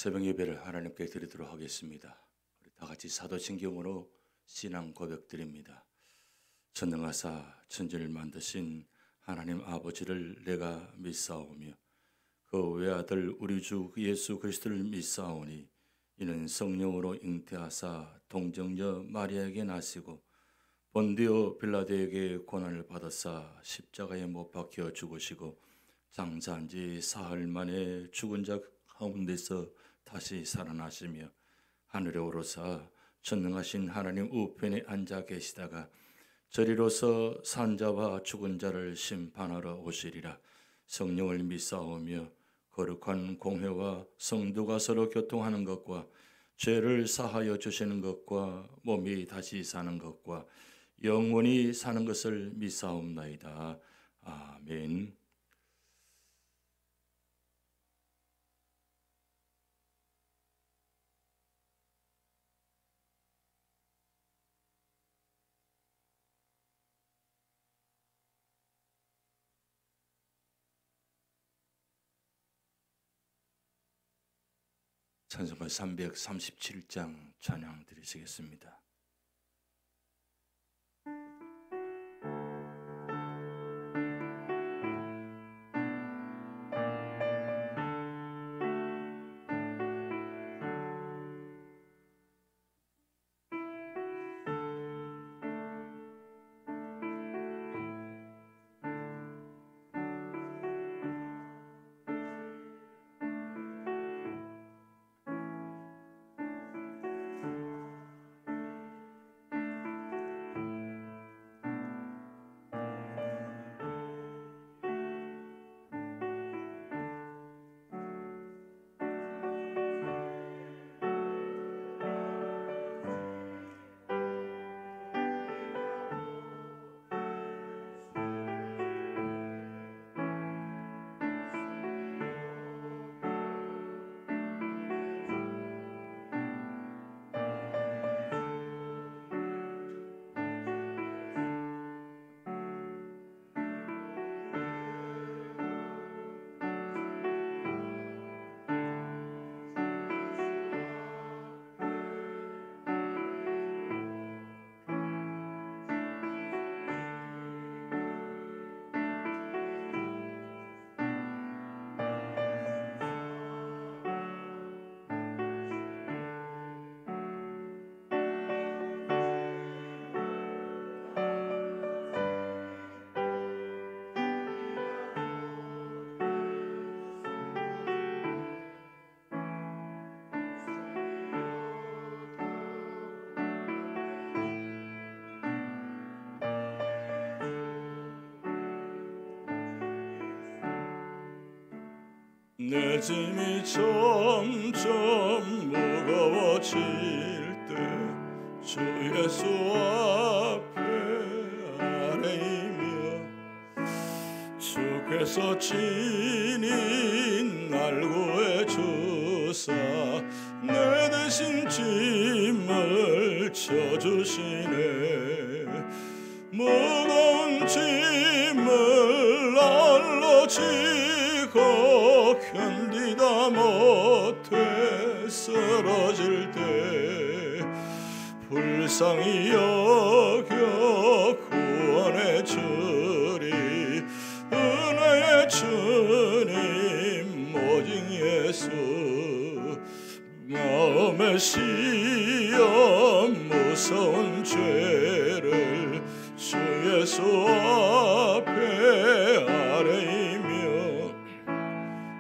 새벽 예배를 하나님께 드리도록 하겠습니다. 우리 다 같이 사도신경으로 신앙 고백드립니다. 전능하사 천지를 만드신 하나님 아버지를 내가 믿사오며 그 외아들 우리 주 예수 그리스도를 믿사오니 이는 성령으로 잉태하사 동정녀 마리아에게 나시고 본디오 빌라도에게 고난을 받으사 십자가에 못 박혀 죽으시고 장사한 지 사흘 만에 죽은 자 가운데서 다시 살아나시며 하늘에 오르사 전능하신 하나님 우편에 앉아 계시다가 저리로서 산자와 죽은 자를 심판하러 오시리라. 성령을 믿사오며 거룩한 공회와 성도가 서로 교통하는 것과 죄를 사하여 주시는 것과 몸이 다시 사는 것과 영원히 사는 것을 믿사옵나이다. 아멘. 찬송가 337장 찬양 드리시겠습니다. 내 짐이 점점 무거워질 때 주 예수 앞에 아뢰이며 주께서 친히 날 구해주사 내 대신 짐을 져주시네. 무거운 짐을 날로 지고 견디다 못해 쓰러질 때 불쌍히 여겨 구원해 주리. 은혜의 주님 오직 예수. 마음에 씌어 무서운 죄를 주 예수 앞에 아뢰이며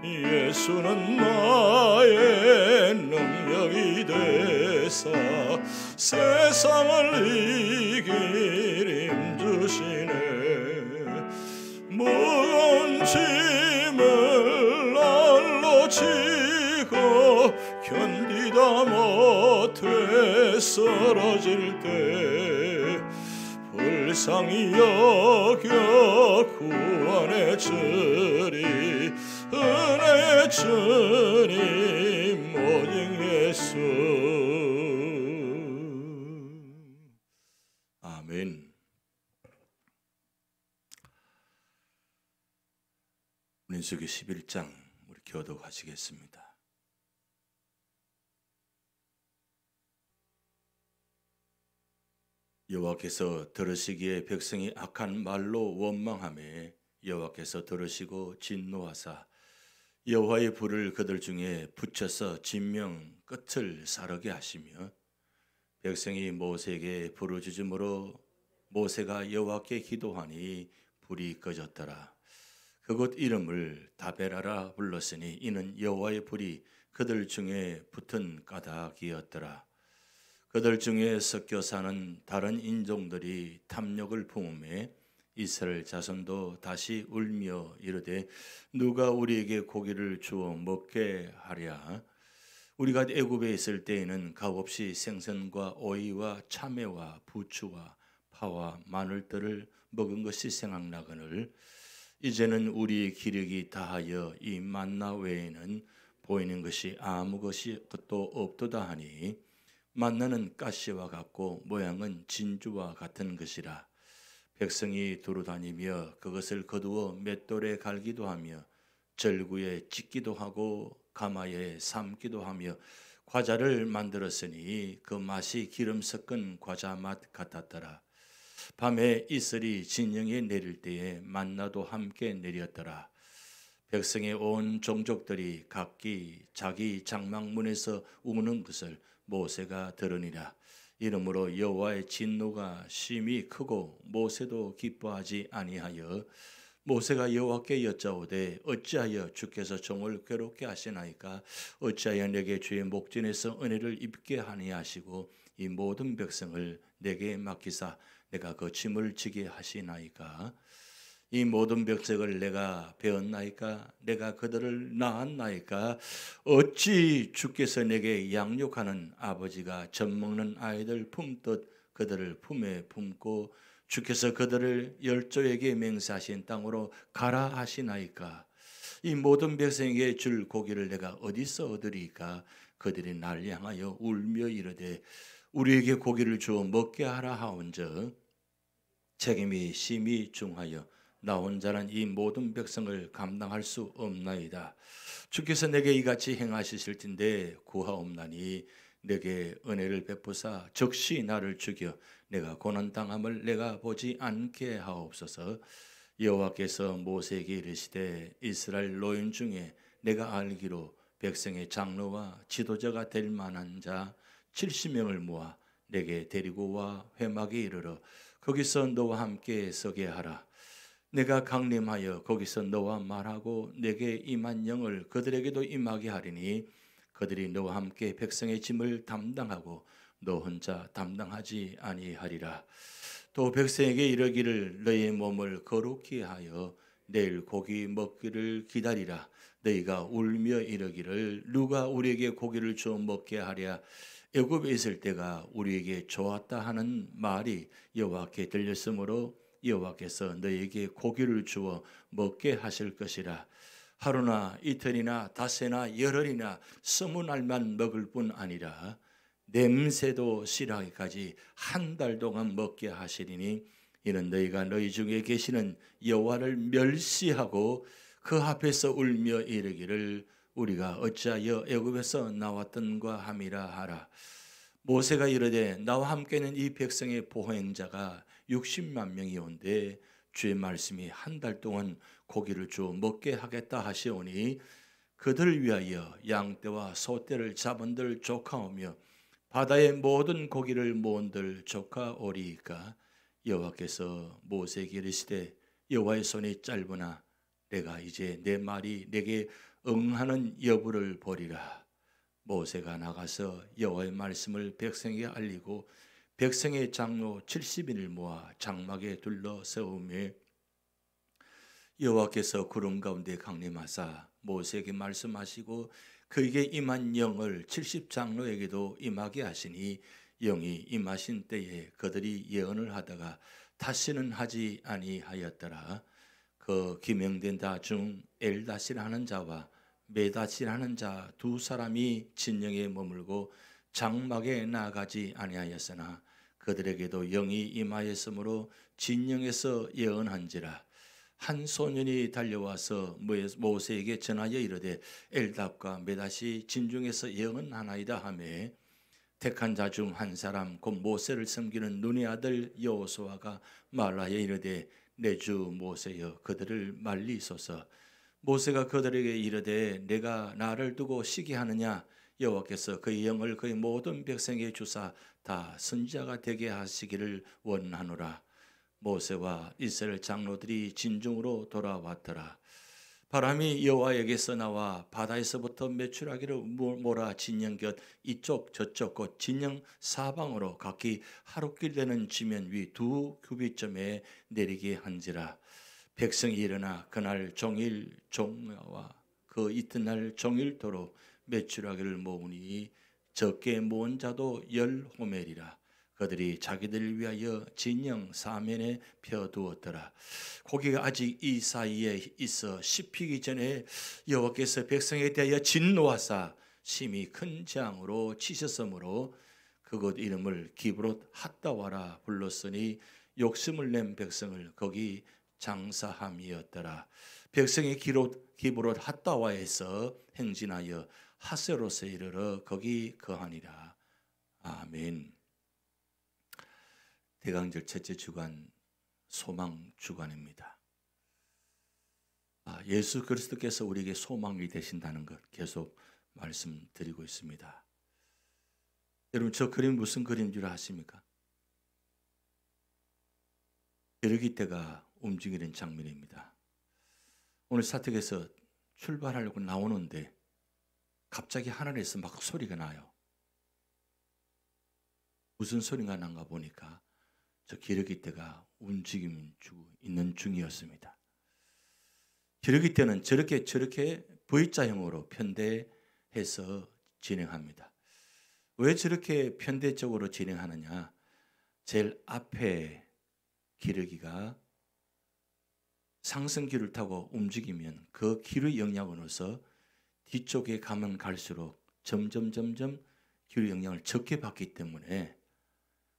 예수는 나의 능력이 되사 세상을 이길 힘주시네. 무거운 짐을 날로 지고 견디다 못해 쓰러질 때 불쌍히 여겨 구원해 주리. 은혜의 주님 오직 예수. 아멘. 민수기 11장 우리 교독하시겠습니다. 여호와께서 들으시기에 백성이 악한 말로 원망하매 여호와께서 들으시고 진노하사 여호와의 불을 그들 중에 붙여서 진명 끝을 사르게 하시며 백성이 모세에게 부르짖음으로 모세가 여호와께 기도하니 불이 꺼졌더라. 그곳 이름을 다베라라 불렀으니 이는 여호와의 불이 그들 중에 붙은 까닭이었더라. 그들 중에 섞여 사는 다른 인종들이 탐욕을 품음에 이스라엘 자손도 다시 울며 이르되 누가 우리에게 고기를 주어 먹게 하랴. 우리가 애굽에 있을 때에는 값없이 생선과 오이와 참외와 부추와 파와 마늘들을 먹은 것이 생각나거늘 이제는 우리의 기력이 다하여 이 만나 외에는 보이는 것이 아무 것도 없도다 하니 만나는 가시와 같고 모양은 진주와 같은 것이라. 백성이 두루다니며 그것을 거두어 맷돌에 갈기도 하며 절구에 찢기도 하고 가마에 삶기도 하며 과자를 만들었으니 그 맛이 기름 섞은 과자 맛 같았더라. 밤에 이슬이 진영에 내릴 때에 만나도 함께 내렸더라. 백성의 온 종족들이 각기 자기 장막문에서 우는 것을 모세가 들으니라. 이러므로 여호와의 진노가 심히 크고 모세도 기뻐하지 아니하여 모세가 여호와께 여짜오되 어찌하여 주께서 종을 괴롭게 하시나이까? 어찌하여 내게 주의 목전에서 은혜를 입게 하니하시고 이 모든 백성을 내게 맡기사 내가 그 짐을 지게 하시나이까? 이 모든 백성을 내가 배웠나이까? 내가 그들을 낳았나이까? 어찌 주께서 내게 양육하는 아버지가 젖먹는 아이들 품듯 그들을 품에 품고 주께서 그들을 열조에게 맹세하신 땅으로 가라 하시나이까? 이 모든 백성에게 줄 고기를 내가 어디서 얻으리까? 그들이 날 향하여 울며 이르되 우리에게 고기를 주어 먹게 하라 하온즉 책임이 심히 중하여 나 혼자는 이 모든 백성을 감당할 수 없나이다. 주께서 내게 이같이 행하시실 텐데 구하옵나니 내게 은혜를 베푸사 즉시 나를 죽여 내가 고난당함을 내가 보지 않게 하옵소서. 여호와께서 모세에게 이르시되 이스라엘 노인 중에 내가 알기로 백성의 장로와 지도자가 될 만한 자 70명을 모아 내게 데리고 와 회막에 이르러 거기서 너와 함께 서게 하라. 내가 강림하여 거기서 너와 말하고 내게 임한 영을 그들에게도 임하게 하리니 그들이 너와 함께 백성의 짐을 담당하고 너 혼자 담당하지 아니하리라. 또 백성에게 이르기를 너희의 몸을 거룩히 하여 내일 고기 먹기를 기다리라. 너희가 울며 이르기를 누가 우리에게 고기를 주어 먹게 하랴. 애굽에 있을 때가 우리에게 좋았다 하는 말이 여호와께 들렸으므로 여호와께서 너희에게 고기를 주어 먹게 하실 것이라. 하루나 이틀이나 닷새나 열흘이나 20날만 먹을 뿐 아니라 냄새도 싫어하기까지 한 달 동안 먹게 하시리니 이는 너희가 너희 중에 계시는 여호와를 멸시하고 그 앞에서 울며 이르기를 우리가 어찌하여 애굽에서 나왔던가 함이라 하라. 모세가 이르되 나와 함께는 이 백성의 보행자가 60만 명이 온데 주의 말씀이 한 달 동안 고기를 주어 먹게 하겠다 하시오니 그들을 위하여 양떼와 소떼를 잡은들 조카오며 바다의 모든 고기를 모은들 조카오리이까. 여호와께서 모세에게 이르시되 여호와의 손이 짧으나 내가 이제 내 말이 내게 응하는 여부를 보리라. 모세가 나가서 여호와의 말씀을 백성에게 알리고 백성의 장로 70인을 모아 장막에 둘러 세우며 여호와께서 구름 가운데 강림하사 모세에게 말씀하시고 그에게 임한 영을 70장로에게도 임하게 하시니 영이 임하신 때에 그들이 예언을 하다가 다시는 하지 아니하였더라. 그 기명된 자 중 엘다시라는 자와 메다시라는 자 두 사람이 진영에 머물고 장막에 나가지 아니하였으나 그들에게도 영이 임하였으므로 진영에서 예언한지라. 한 소년이 달려와서 모세에게 전하여 이르되 엘답과 메다시 진중에서 예언하나이다 하매 택한 자 중 한 사람 곧 모세를 섬기는 눈의 아들 여호수아가 말하여 이르되 내 주 모세여 그들을 말리소서. 모세가 그들에게 이르되 내가 나를 두고 시기하느냐. 여호와께서 그의 영을 그의 모든 백성에게 주사 다 선지자가 되게 하시기를 원하노라. 모세와 이스라엘 장로들이 진중으로 돌아왔더라. 바람이 여호와에게서 나와 바다에서부터 메추라기를 몰아 진영 곁 이쪽 저쪽 곧 진영 사방으로 각기 하루길 되는 지면 위 2규빗쯤에 내리게 한지라. 백성이 일어나 그날 종일 종야와 그 이튿날 종일토록 메추라기를 모으니 적게 모은 자도 10호멜이라. 그들이 자기들을 위하여 진영 사면에 펴두었더라. 고기가 아직 이 사이에 있어 씹히기 전에 여호와께서 백성에 대하여 진노하사 심히 큰 재앙으로 치셨으므로 그곳 이름을 기브롯 핫다와라 불렀으니 욕심을 낸 백성을 거기 장사함이었더라. 백성이 기브롯 핫다와에서 행진하여 하세롯에 이르러 거기 거하니라. 아멘. 대강절 첫째 주간 소망 주간입니다. 예수 그리스도께서 우리에게 소망이 되신다는 것 계속 말씀드리고 있습니다. 여러분 저 그림 무슨 그림인 줄 아십니까? 벼룩이떼가 움직이는 장면입니다. 오늘 사택에서 출발하려고 나오는데 갑자기 하늘에서 막 소리가 나요. 무슨 소리가 난가 보니까 저 기러기떼가 움직임 있는 중이었습니다. 기러기떼는 저렇게 V자형으로 편대해서 진행합니다. 왜 저렇게 편대적으로 진행하느냐? 제일 앞에 기러기가 상승기를 타고 움직이면 그 기의 영향으로서 뒤쪽에 가면 갈수록 점점 기의 영향을 적게 받기 때문에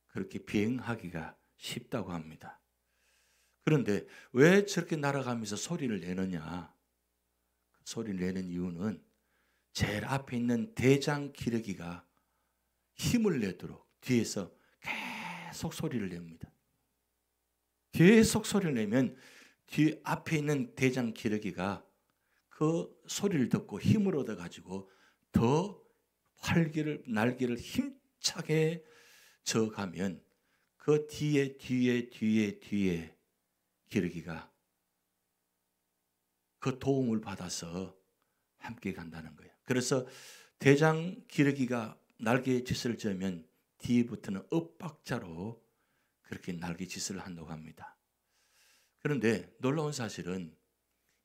그렇게 비행하기가 쉽다고 합니다. 그런데 왜 저렇게 날아가면서 소리를 내느냐? 소리를 내는 이유는 제일 앞에 있는 대장 기러기가 힘을 내도록 뒤에서 계속 소리를 냅니다. 계속 소리를 내면 뒤 앞에 있는 대장 기러기가 그 소리를 듣고 힘을 얻어가지고 더 날개를 힘차게 저어가면 그 뒤에 기러기가 그 도움을 받아서 함께 간다는 거예요. 그래서 대장 기러기가 날개짓을 저으면 뒤부터는 엇박자로 그렇게 날개짓을 한다고 합니다. 그런데 놀라운 사실은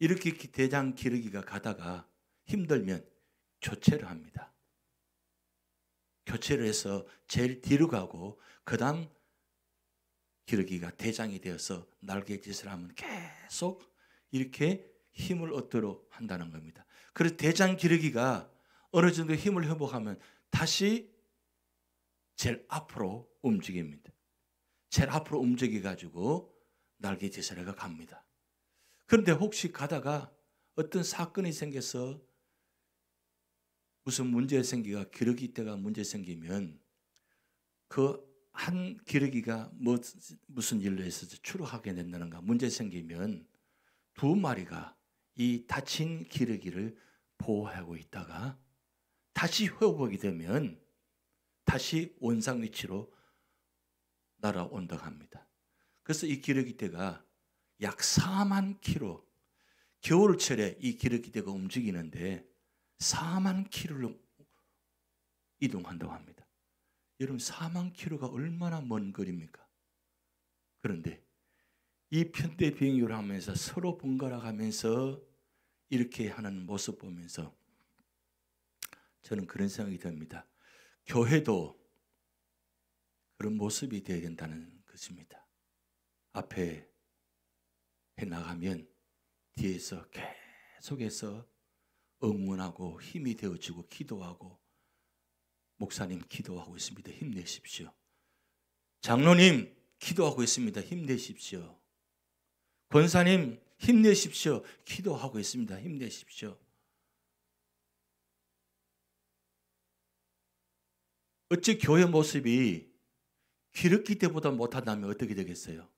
이렇게 대장 기러기가 가다가 힘들면 교체를 합니다. 교체를 해서 제일 뒤로 가고 그 다음 기러기가 대장이 되어서 날개짓을 하면 계속 이렇게 힘을 얻도록 한다는 겁니다. 그래서 대장 기러기가 어느 정도 힘을 회복하면 다시 제일 앞으로 움직입니다. 제일 앞으로 움직여가지고 날개짓을 해가 갑니다. 그런데 혹시 가다가 어떤 사건이 생겨서 무슨 문제 생기가 기러기떼가 문제 생기면 그 한 기러기가 무슨 일로 해서 추락하게 된다는가 문제 생기면 두 마리가 이 다친 기러기를 보호하고 있다가 다시 회복이 되면 다시 원상 위치로 날아온다고 합니다. 그래서 이 기러기떼가 약 4만 킬로 겨울철에 이 기러기떼가 움직이는데 4만 킬로를 이동한다고 합니다. 여러분 4만 킬로가 얼마나 먼 거리입니까? 그런데 이 편대 비행을 하면서 서로 번갈아 가면서 이렇게 하는 모습 보면서 저는 그런 생각이 듭니다. 교회도 그런 모습이 되어야 된다는 것입니다. 앞에 해나가면 뒤에서 계속해서 응원하고 힘이 되어지고 기도하고 목사님 기도하고 있습니다. 힘내십시오. 장로님 기도하고 있습니다. 힘내십시오. 권사님 힘내십시오. 기도하고 있습니다. 힘내십시오. 어찌 교회 모습이 기르기 때보다 못하다면 어떻게 되겠어요?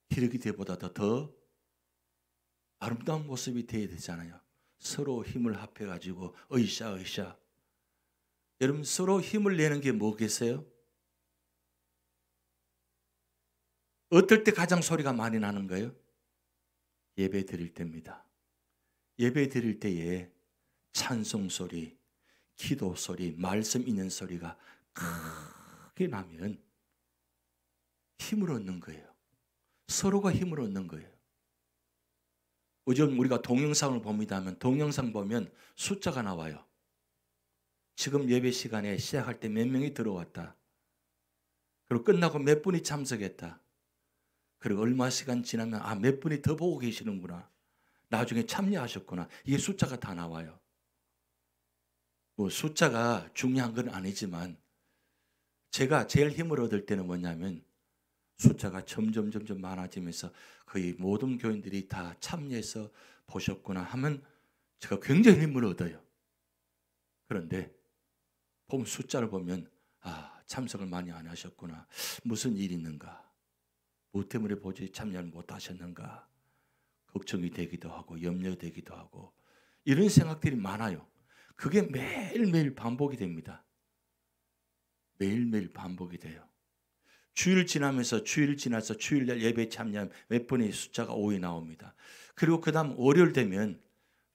기르기 때보다 더 아름다운 모습이 되어야 되잖아요. 서로 힘을 합해가지고 으쌰. 여러분 서로 힘을 내는 게 뭐겠어요? 어떨 때 가장 소리가 많이 나는 거예요? 예배 드릴 때입니다. 예배 드릴 때에 찬송 소리, 기도 소리, 말씀 있는 소리가 크게 나면 힘을 얻는 거예요. 서로가 힘을 얻는 거예요. 요즘 우리가 동영상을 봅니다 하면 동영상 보면 숫자가 나와요. 지금 예배 시간에 시작할 때 몇 명이 들어왔다. 그리고 끝나고 몇 분이 참석했다. 그리고 얼마 시간 지나면 몇 분이 더 보고 계시는구나. 나중에 참여하셨구나. 이게 숫자가 다 나와요. 뭐 숫자가 중요한 건 아니지만 제가 제일 힘을 얻을 때는 뭐냐면 숫자가 점점 많아지면서 거의 모든 교인들이 다 참여해서 보셨구나 하면 제가 굉장히 힘을 얻어요. 그런데 보면 숫자를 보면 참석을 많이 안 하셨구나. 무슨 일이 있는가? 뭐 때문에 보지 참여를 못 하셨는가? 걱정이 되기도 하고 염려되기도 하고 이런 생각들이 많아요. 그게 매일매일 반복이 됩니다. 매일매일 반복이 돼요. 주일 지나서 주일날 예배 참여하면 몇 번의 숫자가 5이 나옵니다. 그리고 그 다음 월요일 되면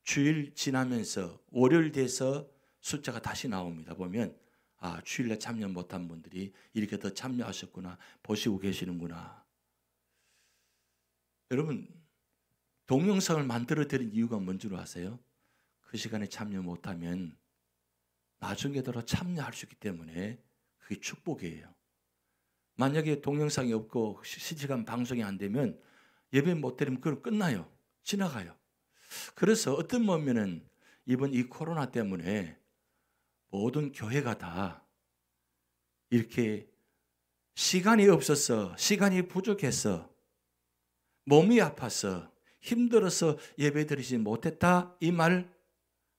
주일 지나면서 월요일 돼서 숫자가 다시 나옵니다. 보면 주일날 참여 못한 분들이 이렇게 더 참여하셨구나. 보시고 계시는구나. 여러분 동영상을 만들어 드린 이유가 뭔지 아세요? 그 시간에 참여 못하면 나중에더러 참여할 수 있기 때문에 그게 축복이에요. 만약에 동영상이 없고 실시간 방송이 안 되면 예배 못 드리면 그럼 끝나요. 지나가요. 그래서 어떤 면면은 이번 이 코로나 때문에 모든 교회가 다 이렇게 시간이 없어서 시간이 부족해서 몸이 아파서 힘들어서 예배 드리지 못했다 이 말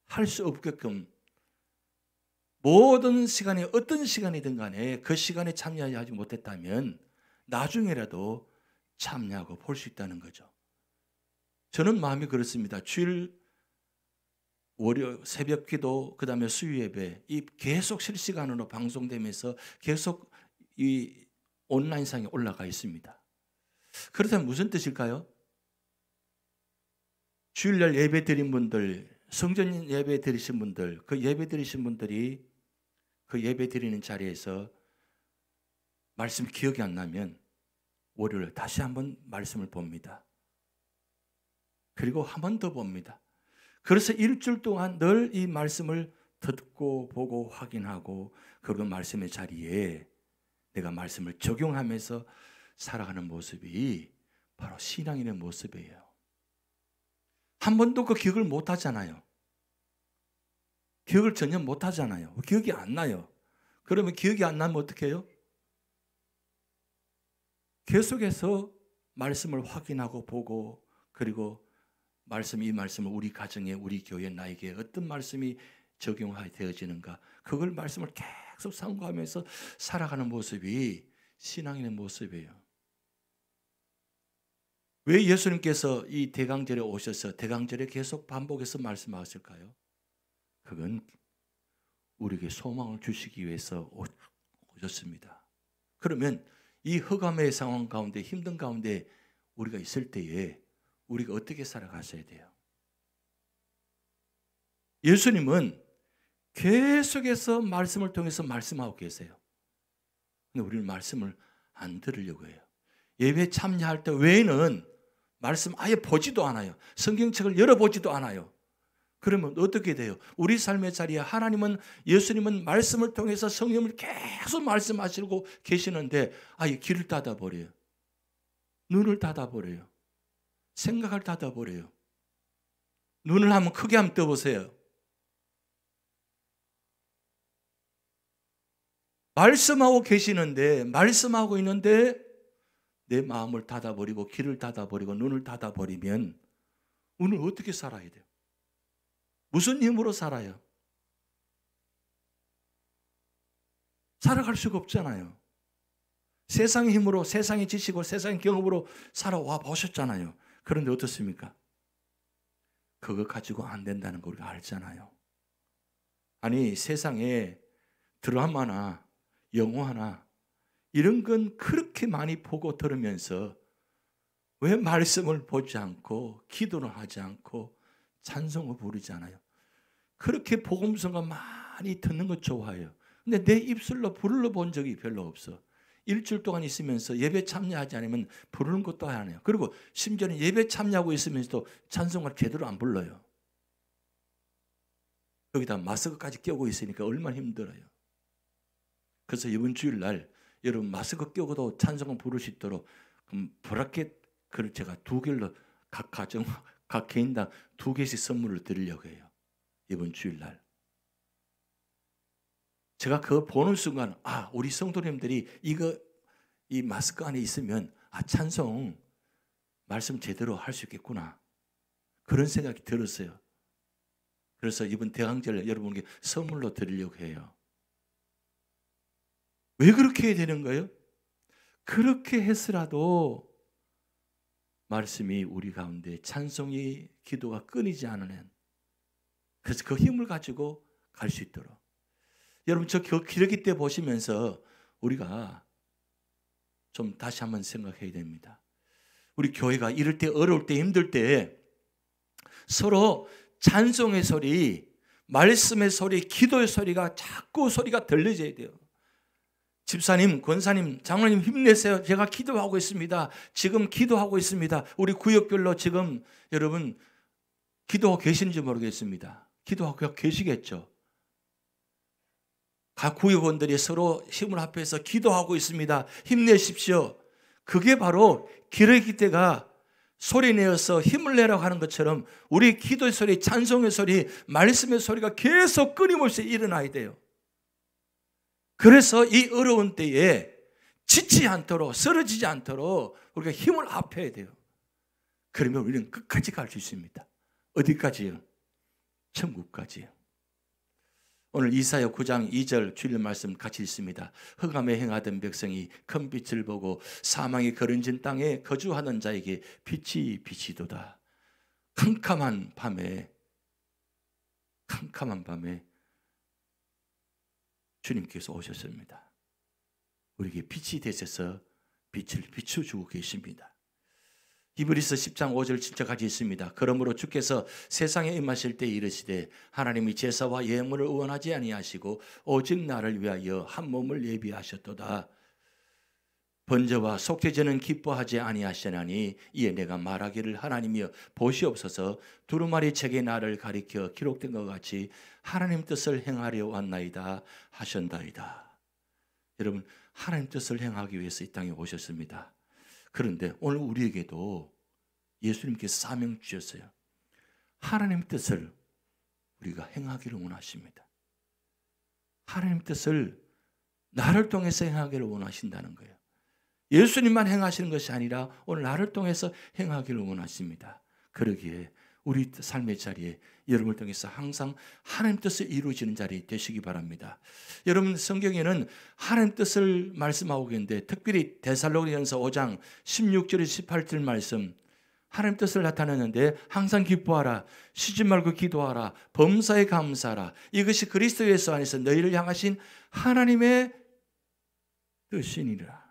할 수 없게끔 모든 시간에 어떤 시간이든 간에 그 시간에 참여하지 못했다면 나중에라도 참여하고 볼 수 있다는 거죠. 저는 마음이 그렇습니다. 주일 월요 새벽 기도 그다음에 수요 예배 이 계속 실시간으로 방송되면서 계속 이 온라인상에 올라가 있습니다. 그렇다면 무슨 뜻일까요? 주일날 예배 드린 분들, 성전 예배 드리신 분들, 그 예배 드리신 분들이 그 예배 드리는 자리에서 말씀 기억이 안 나면 월요일 다시 한번 말씀을 봅니다. 그리고 한 번 더 봅니다. 그래서 일주일 동안 늘 이 말씀을 듣고 보고 확인하고 그리고 말씀의 자리에 내가 말씀을 적용하면서 살아가는 모습이 바로 신앙인의 모습이에요. 한 번도 그 기억을 못 하잖아요. 기억을 전혀 못 하잖아요. 기억이 안 나요. 그러면 기억이 안 나면 어떻게 해요? 계속해서 말씀을 확인하고 보고 그리고 이 말씀을 우리 가정에 우리 교회 나에게 어떤 말씀이 적용되어지는가 그걸 말씀을 계속 상고하면서 살아가는 모습이 신앙인의 모습이에요. 왜 예수님께서 이 대강절에 오셔서 대강절에 계속 반복해서 말씀하실까요? 그건 우리에게 소망을 주시기 위해서 오셨습니다. 그러면 이 흑암의 상황 가운데 힘든 가운데 우리가 있을 때에 우리가 어떻게 살아가셔야 돼요? 예수님은 계속해서 말씀을 통해서 말씀하고 계세요. 근데 우리는 말씀을 안 들으려고 해요. 예배 참여할 때 외에는 말씀 아예 보지도 않아요. 성경책을 열어보지도 않아요. 그러면 어떻게 돼요? 우리 삶의 자리에 예수님은 말씀을 통해서 성령을 계속 말씀하시고 계시는데 아예 귀를 닫아버려요. 눈을 닫아버려요. 생각을 닫아버려요. 눈을 한번 크게 한번 떠보세요. 말씀하고 계시는데 말씀하고 있는데 내 마음을 닫아버리고 귀를 닫아버리고 눈을 닫아버리면 오늘 어떻게 살아야 돼요? 무슨 힘으로 살아요? 살아갈 수가 없잖아요. 세상의 힘으로, 세상의 지식으로, 세상의 경험으로 살아와 보셨잖아요. 그런데 어떻습니까? 그거 가지고 안 된다는 걸 우리가 알잖아요. 아니, 세상에 드라마나 영화나 이런 건 그렇게 많이 보고 들으면서 왜 말씀을 보지 않고 기도를 하지 않고 찬송을 부르지 않아요? 그렇게 복음성가 많이 듣는 거 좋아해요. 근데 내 입술로 불러 본 적이 별로 없어. 일주일 동안 있으면서 예배 참여하지 않으면 부르는 것도 안 해요. 그리고 심지어는 예배 참여하고 있으면서도 찬송을 제대로 안 불러요. 여기다 마스크까지 껴고 있으니까 얼마나 힘들어요. 그래서 이번 주일날 여러분 마스크 껴고도 찬송을 부를 수 있도록 브라켓을 제가 2개로 각 가정, 각 개인당 2개씩 선물을 드리려고 해요. 이번 주일날. 제가 그거 보는 순간 우리 성도님들이 이 마스크 안에 있으면 찬송 말씀 제대로 할 수 있겠구나. 그런 생각이 들었어요. 그래서 이번 대강절 여러분께 선물로 드리려고 해요. 왜 그렇게 해야 되는 거예요? 그렇게 했으라도 말씀이 우리 가운데 찬송이 기도가 끊이지 않으면, 그래서 그 힘을 가지고 갈 수 있도록. 여러분 저 기러기 때 보시면서 우리가 좀 다시 한번 생각해야 됩니다. 우리 교회가 이럴 때, 어려울 때, 힘들 때 서로 찬송의 소리, 말씀의 소리, 기도의 소리가 자꾸 소리가 들려져야 돼요. 집사님, 권사님, 장로님 힘내세요. 제가 기도하고 있습니다. 지금 기도하고 있습니다. 우리 구역별로 지금 여러분 기도하고 계시는지 모르겠습니다. 기도하고 계시겠죠. 각 구역원들이 서로 힘을 합해서 기도하고 있습니다. 힘내십시오. 그게 바로 기러기 때가 소리내어서 힘을 내라고 하는 것처럼 우리 기도의 소리, 찬송의 소리, 말씀의 소리가 계속 끊임없이 일어나야 돼요. 그래서 이 어려운 때에 지치지 않도록, 쓰러지지 않도록 우리가 힘을 합해야 돼요. 그러면 우리는 끝까지 갈 수 있습니다. 어디까지요? 천국까지요. 오늘 이사야 9장 2절 주일 말씀 같이 읽습니다. 흑암에 행하던 백성이 큰 빛을 보고 사망이 거른진 땅에 거주하는 자에게 빛이 비치도다. 캄캄한 밤에 주님께서 오셨습니다. 우리에게 빛이 되셔서 빛을 비춰주고 계십니다. 히브리서 10장 5절 진짜 같이 있습니다. 그러므로 주께서 세상에 임하실 때 이르시되 하나님이 제사와 예물을 원하지 아니하시고 오직 나를 위하여 한 몸을 예비하셨도다. 번제와 속죄제는 기뻐하지 아니하시나니 이에 내가 말하기를 하나님이여 보시옵소서 두루마리 책에 나를 가리켜 기록된 것 같이 하나님 뜻을 행하려 왔나이다 하셨나이다. 여러분 하나님 뜻을 행하기 위해서 이 땅에 오셨습니다. 그런데 오늘 우리에게도 예수님께서 사명 주셨어요. 하나님 뜻을 우리가 행하기를 원하십니다. 하나님 뜻을 나를 통해서 행하기를 원하신다는 거예요. 예수님만 행하시는 것이 아니라 오늘 나를 통해서 행하기를 원하십니다. 그러기에 우리 삶의 자리에 여러분을 통해서 항상 하나님 뜻을 이루어지는 자리 되시기 바랍니다. 여러분 성경에는 하나님 뜻을 말씀하고 계신데 특별히 데살로니가전서 5장 16절에서 18절 말씀 하나님 뜻을 나타내는데 항상 기뻐하라 쉬지 말고 기도하라 범사에 감사하라 이것이 그리스도 예수 안에서 너희를 향하신 하나님의 뜻이니라.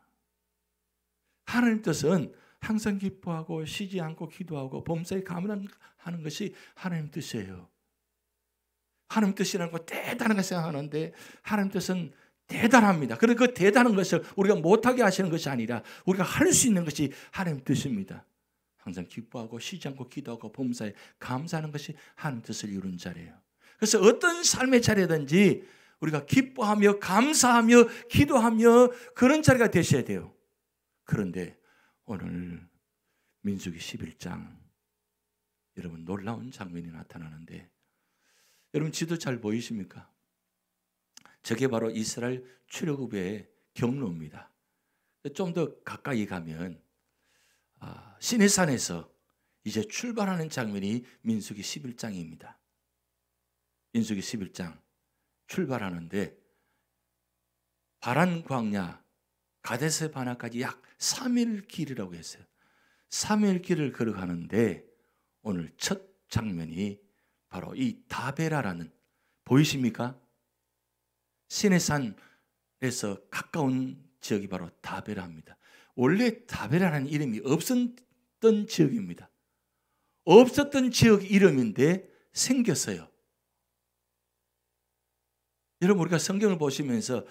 하나님 뜻은 항상 기뻐하고 쉬지 않고 기도하고 범사에 감사하는 것이 하나님 뜻이에요. 하나님 뜻이라는 거 대단하게 생각하는데 하나님 뜻은 대단합니다. 그런데 그 대단한 것을 우리가 못하게 하시는 것이 아니라 우리가 할 수 있는 것이 하나님 뜻입니다. 항상 기뻐하고 쉬지 않고 기도하고 범사에 감사하는 것이 하나님 뜻을 이루는 자리예요. 그래서 어떤 삶의 자리든지 우리가 기뻐하며 감사하며 기도하며 그런 자리가 되셔야 돼요. 그런데 오늘 민수기 11장 여러분 놀라운 장면이 나타나는데 여러분 지도 잘 보이십니까? 저게 바로 이스라엘 출애굽의 경로입니다. 좀 더 가까이 가면 시내산에서 이제 출발하는 장면이 민수기 11장입니다. 민수기 11장 출발하는데 바란 광야 가데스 바나까지 약 3일 길이라고 했어요. 3일 길을 걸어가는데 오늘 첫 장면이 바로 이 다베라라는, 보이십니까? 시내산에서 가까운 지역이 바로 다베라입니다. 원래 다베라라는 이름이 없었던 지역입니다. 없었던 지역 이름인데 생겼어요. 여러분, 우리가 성경을 보시면서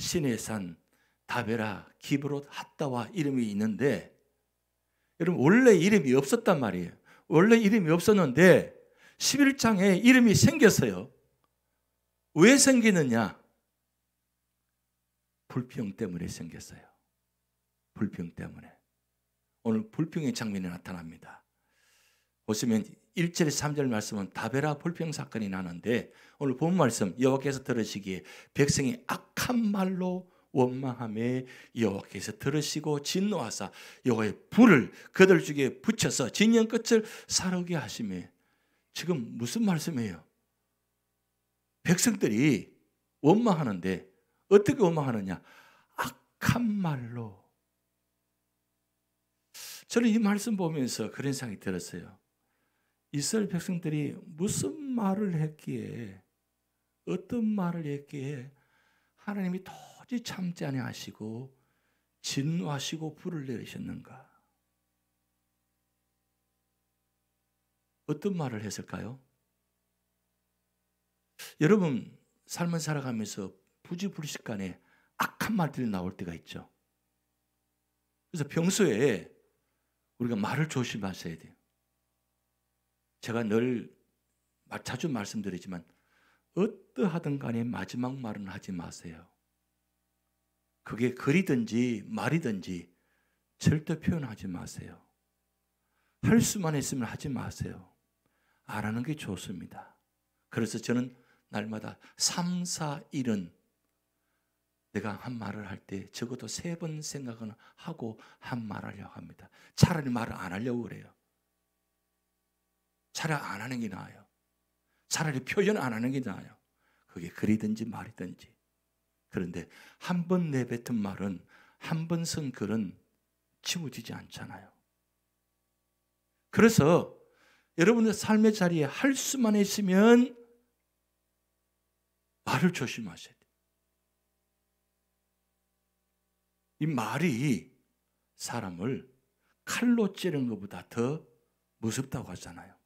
시내산, 다베라, 기브롯, 핫다와 이름이 있는데, 여러분 원래 이름이 없었단 말이에요. 원래 이름이 없었는데 11장에 이름이 생겼어요. 왜 생기느냐? 불평 때문에 생겼어요. 불평 때문에. 오늘 불평의 장면이 나타납니다. 보시면 1절 3절 말씀은 다베라 불평 사건이 나는데, 오늘 본 말씀 여호와께서 들으시기에 백성이 악한 말로 원망하며 여호와께서 들으시고 진노하사 여호와의 불을 그들 중에 붙여서 진영 끝을 사르게 하시며. 지금 무슨 말씀이에요? 백성들이 원망하는데 어떻게 원망하느냐? 악한 말로. 저는 이 말씀 보면서 그런 생각이 들었어요. 이스라엘 백성들이 무슨 말을 했기에, 어떤 말을 했기에 하나님이 도저히 참지 아니하시고 진노하시고 불을 내리셨는가? 어떤 말을 했을까요? 여러분, 삶을 살아가면서 부지불식간에 악한 말들이 나올 때가 있죠. 그래서 평소에 우리가 말을 조심하셔야 돼요. 제가 늘 자주 말씀드리지만 어떠하든 간에 마지막 말은 하지 마세요. 그게 글이든지 말이든지 절대 표현하지 마세요. 할 수만 있으면 하지 마세요. 안 하는 게 좋습니다. 그래서 저는 날마다 3, 4, 1은 내가 한 말을 할 때 적어도 3번 생각은 하고 한 말 하려고 합니다. 차라리 말을 안 하려고 그래요. 차라리 안 하는 게 나아요. 차라리 표현 안 하는 게 나아요. 그게 글이든지 말이든지. 그런데 한 번 내뱉은 말은, 한 번 쓴 글은 지워지지 않잖아요. 그래서 여러분의 삶의 자리에 할 수만 있으면 말을 조심하셔야 돼요. 이 말이 사람을 칼로 찌르는 것보다 더 무섭다고 하잖아요.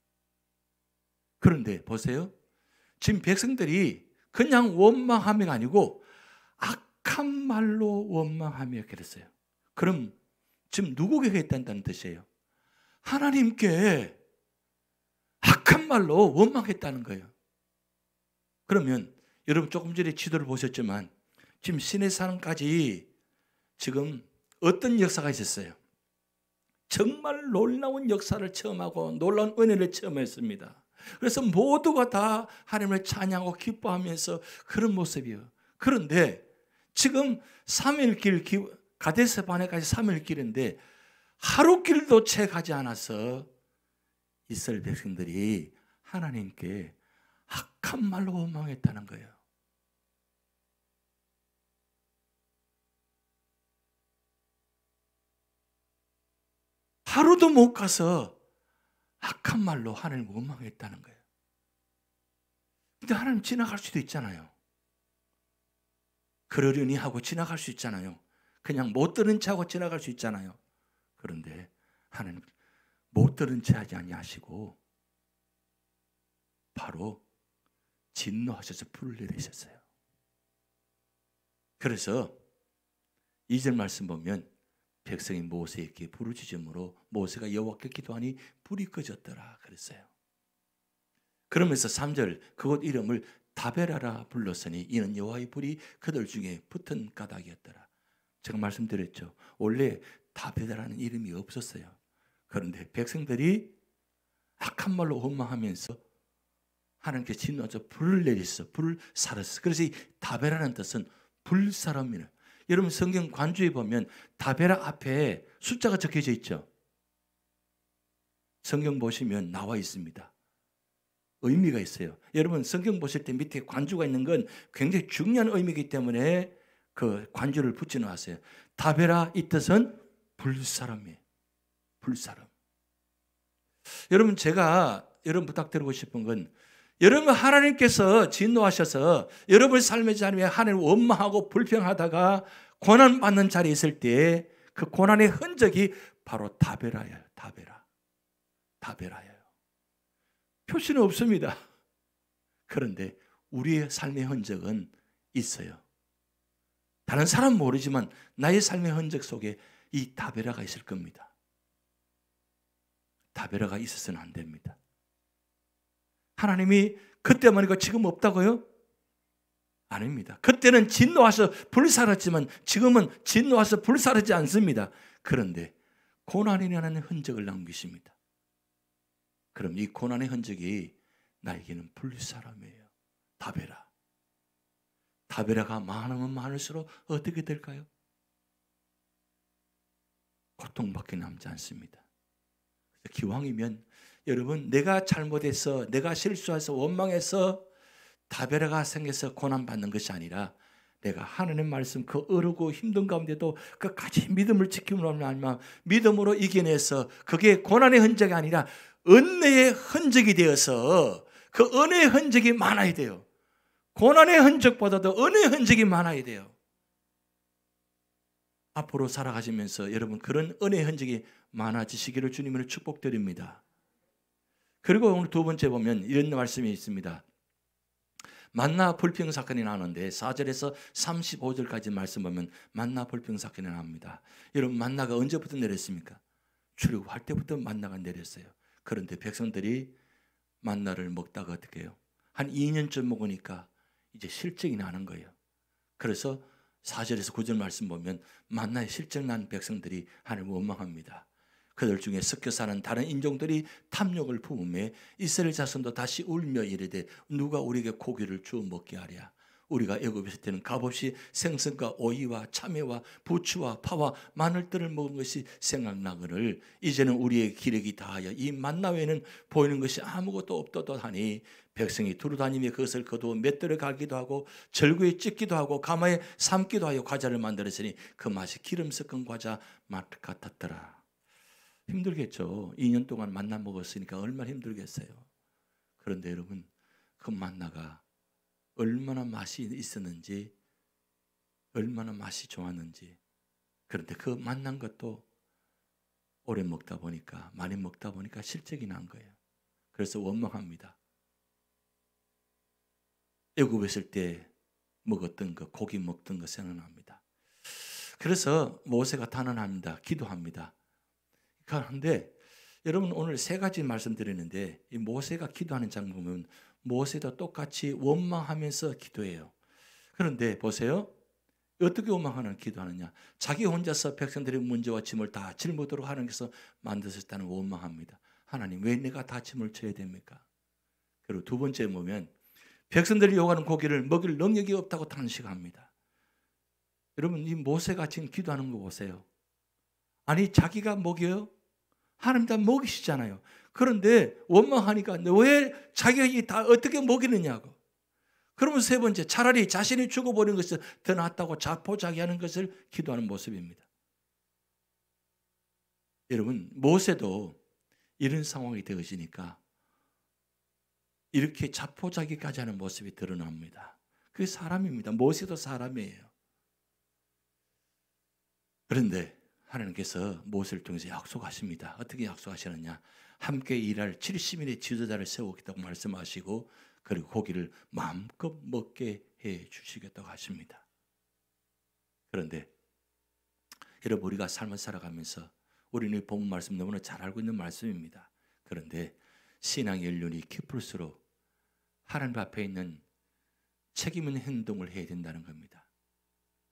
그런데 보세요. 지금 백성들이 그냥 원망함이 아니고 악한 말로 원망하며 그랬어요. 그럼 지금 누구에게 했다는 뜻이에요? 하나님께 악한 말로 원망했다는 거예요. 그러면 여러분 조금 전에 지도를 보셨지만 지금 시내산까지 지금 어떤 역사가 있었어요? 정말 놀라운 역사를 체험하고 놀라운 은혜를 체험했습니다. 그래서 모두가 다 하나님을 찬양하고 기뻐하면서 그런 모습이에요. 그런데 지금 3일 길, 가데스 바네까지 3일 길인데 하루 길도 채 가지 않아서 이스라엘 백성들이 하나님께 악한 말로 원망했다는 거예요. 하루도 못 가서 악한 말로 하나님을 원망했다는 거예요. 근데 하나님 지나갈 수도 있잖아요. 그러려니 하고 지나갈 수 있잖아요. 그냥 못 들은 채 하고 지나갈 수 있잖아요. 그런데 하나님 못 들은 채 하지 아니하시고 바로 진노하셔서 불을 내리셨어요. 그래서 2절 말씀 보면 백성이 모세에게 부르짖음으로 모세가 여호와께 기도하니 불이 꺼졌더라 그랬어요. 그러면서 3절 그곳 이름을 다베라라 불렀으니 이는 여호와의 불이 그들 중에 붙은 까닭이었더라. 제가 말씀드렸죠. 원래 다베라라는 이름이 없었어요. 그런데 백성들이 악한 말로 원망하면서 하나님께 진노하셔서 불을 내리셔서 불을 살았어. 그래서 이 다베라는 뜻은 불사람이에요. 여러분 성경 관주에 보면 다베라 앞에 숫자가 적혀져 있죠. 성경 보시면 나와 있습니다. 의미가 있어요. 여러분 성경 보실 때 밑에 관주가 있는 건 굉장히 중요한 의미이기 때문에 그 관주를 붙여 놓았어요. 다베라 이 뜻은 불사람이에요. 불사람. 여러분, 제가 여러분 부탁드리고 싶은 건, 여러분 하나님께서 진노하셔서 여러분 삶의 자리에 하나님을 원망하고 불평하다가 고난받는 자리에 있을 때 그 고난의 흔적이 바로 다베라예요. 다베라예요. 표시는 없습니다. 그런데 우리의 삶의 흔적은 있어요. 다른 사람은 모르지만 나의 삶의 흔적 속에 이 다베라가 있을 겁니다. 다베라가 있어서는 안 됩니다. 하나님이 그때만 이거 지금 없다고요? 아닙니다. 그때는 진노하셔 불사랐지만 지금은 진노하셔 불사르지 않습니다. 그런데 고난이라는 흔적을 남기십니다. 그럼 이 고난의 흔적이 나에게는 불사람이에요. 다베라. 다베라가 많으면 많을수록 어떻게 될까요? 고통밖에 남지 않습니다. 기왕이면 여러분, 내가 잘못해서, 내가 실수해서, 원망해서 다베라가 생겨서 고난받는 것이 아니라 내가 하나님의 말씀 그 어렵고 힘든 가운데도 끝까지 믿음을 지킴으로 하면 믿음으로 이겨내서 그게 고난의 흔적이 아니라 은혜의 흔적이 되어서 그 은혜의 흔적이 많아야 돼요. 고난의 흔적보다도 은혜의 흔적이 많아야 돼요. 앞으로 살아가시면서 여러분 그런 은혜의 흔적이 많아지시기를 주님으로 축복드립니다. 그리고 오늘 두 번째 보면 이런 말씀이 있습니다. 만나 불평 사건이 나오는데 4절에서 35절까지 말씀 보면 만나 불평 사건이 나옵니다. 여러분, 만나가 언제부터 내렸습니까? 출애굽할 때부터 만나가 내렸어요. 그런데 백성들이 만나를 먹다가 어떻게 해요? 한 2년쯤 먹으니까 이제 실증이 나는 거예요. 그래서 4절에서 9절 말씀 보면 만나에 실증 난 백성들이 하나님을 원망합니다. 그들 중에 섞여 사는 다른 인종들이 탐욕을 품음에 이스라엘 자손도 다시 울며 이르되 누가 우리에게 고기를 주어 먹게 하랴. 우리가 애굽에 있을 때는 값없이 생선과 오이와 참외와 부추와 파와 마늘들을 먹은 것이 생각나거늘 이제는 우리의 기력이 다하여 이 만나 외에는 보이는 것이 아무것도 없도다 하니 백성이 두루다니며 그것을 거두어 맷돌에 갈기도 하고 절구에 찢기도 하고 가마에 삶기도 하여 과자를 만들었으니 그 맛이 기름 섞은 과자 맛 같았더라. 힘들겠죠. 2년 동안 만나 먹었으니까 얼마나 힘들겠어요. 그런데 여러분, 그 만나가 얼마나 맛이 있었는지, 얼마나 맛이 좋았는지. 그런데 그 만난 것도 오래 먹다 보니까, 많이 먹다 보니까 실적이 난 거예요. 그래서 원망합니다. 애굽에 있을 때 먹었던 거, 고기 먹던 거 생각납니다. 그래서 모세가 단언합니다. 기도합니다. 그런데 여러분, 오늘 세 가지 말씀드리는데 이 모세가 기도하는 장면 보면 모세도 똑같이 원망하면서 기도해요. 그런데 보세요. 어떻게 원망하는 기도하느냐? 자기 혼자서 백성들의 문제와 짐을 다 짊어지도록 하나님께서 만드셨다는 원망합니다. 하나님, 왜 내가 다 짐을 져야 됩니까? 그리고 두 번째 보면 백성들이 요구하는 고기를 먹일 능력이 없다고 탄식합니다. 여러분, 이 모세가 지금 기도하는 거 보세요. 아니, 자기가 먹여요? 하나님 다 먹이시잖아요. 그런데 원망하니까 왜 자기가 다 어떻게 먹이느냐고. 그러면 세 번째, 차라리 자신이 죽어버리는 것이 더 낫다고 자포자기하는 것을 기도하는 모습입니다. 여러분, 모세도 이런 상황이 되어지니까 이렇게 자포자기까지 하는 모습이 드러납니다. 그게 사람입니다. 모세도 사람이에요. 그런데 하나님께서 모세를 통해서 약속하십니다. 어떻게 약속하시느냐? 함께 일할 70인의 지도자를 세우겠다고 말씀하시고 그리고 고기를 마음껏 먹게 해 주시겠다고 하십니다. 그런데 여러분, 우리가 삶을 살아가면서 우리는 본 말씀 너무나 잘 알고 있는 말씀입니다. 그런데 신앙의 연륜이 깊을수록 하나님 앞에 있는 책임 있는 행동을 해야 된다는 겁니다.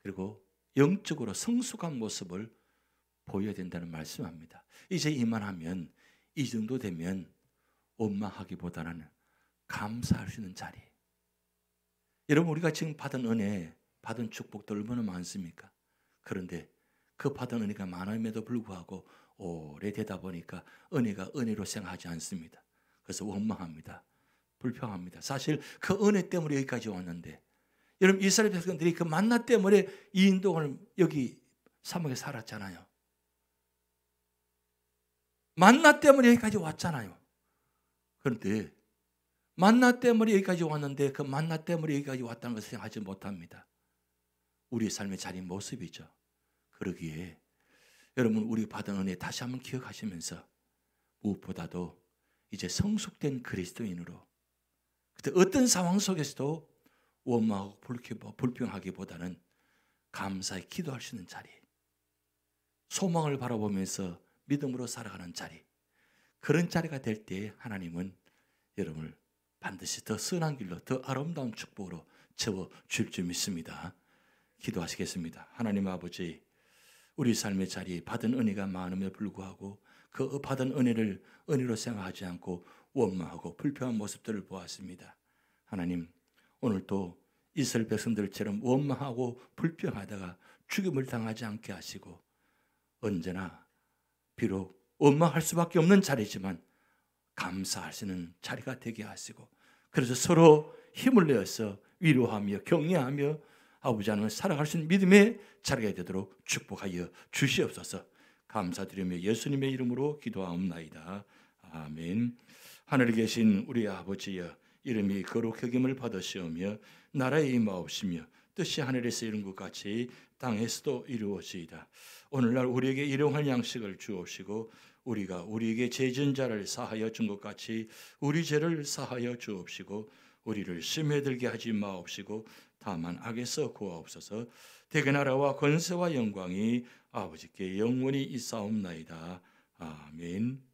그리고 영적으로 성숙한 모습을 보여야 된다는 말씀합니다. 이제 이만하면, 이 정도 되면 원망하기보다는 감사할 수 있는 자리. 여러분, 우리가 지금 받은 은혜, 받은 축복도 얼마나 많습니까? 그런데 그 받은 은혜가 많음에도 불구하고 오래되다 보니까 은혜가 은혜로 생각하지 않습니다. 그래서 원망합니다. 불평합니다. 사실 그 은혜 때문에 여기까지 왔는데 여러분 이스라엘 백성들이 그 만나 때문에 이인동을 여기 사막에 살았잖아요. 만나 때문에 여기까지 왔잖아요. 그런데 만나 때문에 여기까지 왔는데 그 만나 때문에 여기까지 왔다는 것을 생각하지 못합니다. 우리의 삶의 자리 모습이죠. 그러기에 여러분 우리 받은 은혜 다시 한번 기억하시면서 무엇보다도 이제 성숙된 그리스도인으로 그때 어떤 상황 속에서도 원망하고 불평하기보다는 감사히 기도할 수 있는 자리, 소망을 바라보면서 믿음으로 살아가는 자리, 그런 자리가 될 때 하나님은 여러분을 반드시 더 선한 길로 더 아름다운 축복으로 채워줄 줄 믿습니다. 기도하시겠습니다. 하나님 아버지, 우리 삶의 자리에 받은 은혜가 많음에 불구하고 그 받은 은혜를 은혜로 생각하지 않고 원망하고 불평한 모습들을 보았습니다. 하나님, 오늘도 이스라엘 백성들처럼 원망하고 불평하다가 죽임을 당하지 않게 하시고 언제나 비록 원망할 수밖에 없는 자리지만 감사할 수 있는 자리가 되게 하시고 그래서 서로 힘을 내어서 위로하며 격려하며 아버지 하나님을 살아갈 수 있는 믿음의 자리가 되도록 축복하여 주시옵소서. 감사드리며 예수님의 이름으로 기도하옵나이다. 아멘. 하늘에 계신 우리 아버지여, 이름이 거룩히 여김을 받으시오며 나라에 임하옵시며 뜻이 하늘에서 이룬 것 같이 땅에서도 이루어지이다. 오늘날 우리에게 일용할 양식을 주옵시고 우리가 우리에게 죄 지은 자를 사하여 준 것 같이 우리 죄를 사하여 주옵시고 우리를 시험에 들게 하지 마옵시고 다만 악에서 구하옵소서. 대개 나라와 권세와 영광이 아버지께 영원히 있사옵나이다. 아멘.